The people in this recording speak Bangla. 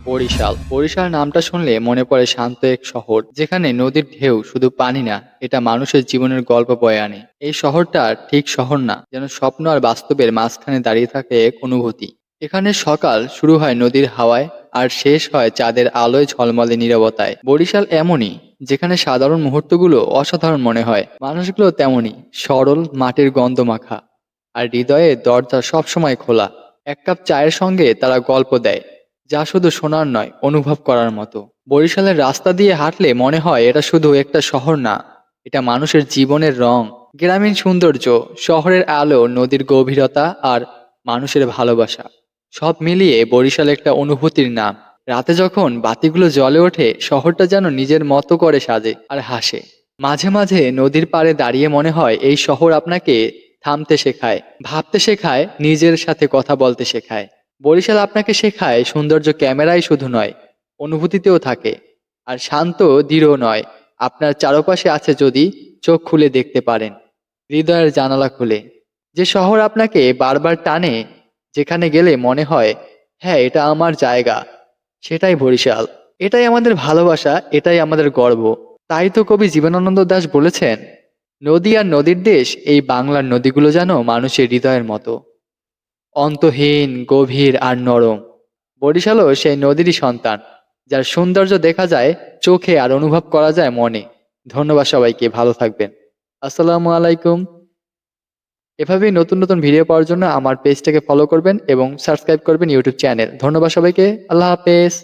বরিশাল নামটা শুনলে মনে পড়ে শান্ত এক শহর যেখানে নদীর ঢেউ শুধু পানি না, এটা মানুষের জীবনের গল্প বয়ে আনে। এই শহরটা ঠিক শহর না, যেন স্বপ্ন আর বাস্তবের মাঝখানে দাঁড়িয়ে থাকে এক অনুভূতি। এখানে সকাল শুরু হয় নদীর হাওয়ায় আর শেষ হয় চাঁদের আলোয় ঝলমলে নীরবতায়। বরিশাল এমনই, যেখানে সাধারণ মুহূর্তগুলো অসাধারণ মনে হয়, মানুষগুলো তেমনই সরল, মাটির গন্ধ মাখা, আর হৃদয়ে দরজা সবসময় খোলা। এক কাপ চায়ের সঙ্গে তারা গল্প দেয়, যা শুধু শোনার নয়, অনুভব করার মতো। বরিশালের রাস্তা দিয়ে হাঁটলে মনে হয় এটা শুধু একটা শহর না, এটা মানুষের জীবনের রং, গ্রামীণ সৌন্দর্য, শহরের আলো, নদীর গভীরতা আর মানুষের ভালোবাসা, সব মিলিয়ে বরিশাল একটা অনুভূতির নাম। রাতে যখন বাতিগুলো জ্বলে ওঠে, শহরটা যেন নিজের মতো করে সাজে আর হাসে। মাঝে মাঝে নদীর পাড়ে দাঁড়িয়ে মনে হয় এই শহর আপনাকে থামতে শেখায়, ভাবতে শেখায়, নিজের সাথে কথা বলতে শেখায়। বরিশাল আপনাকে শেখায় সৌন্দর্য ক্যামেরায় শুধু নয়, অনুভূতিতেও থাকে। আর শান্ত, দৃঢ় নয়, আপনার চারপাশে আছে যদি চোখ খুলে দেখতে পারেন, হৃদয়ের জানালা খুলে। যে শহর আপনাকে বারবার টানে, যেখানে গেলে মনে হয় হ্যাঁ, এটা আমার জায়গা, সেটাই বরিশাল। এটাই আমাদের ভালোবাসা, এটাই আমাদের গর্ব। তাই তো কবি জীবনানন্দ দাশ বলেছেন, নদী আর নদীর দেশ, এই বাংলার নদীগুলো যেন মানুষের হৃদয়ের মতো, অন্তহীন, গভীর আর নরম। বরিশালও সেই নদীরই সন্তান, যার সৌন্দর্য দেখা যায় চোখে আর অনুভব করা যায় মনে। ধন্যবাদ সবাইকে, ভালো থাকবেন। আসসালামু আলাইকুম। এভাবেই নতুন নতুন ভিডিও পাওয়ার জন্য আমার পেজটাকে ফলো করবেন এবং সাবস্ক্রাইব করবেন ইউটিউব চ্যানেল। ধন্যবাদ সবাইকে, আল্লাহ হাফেজ।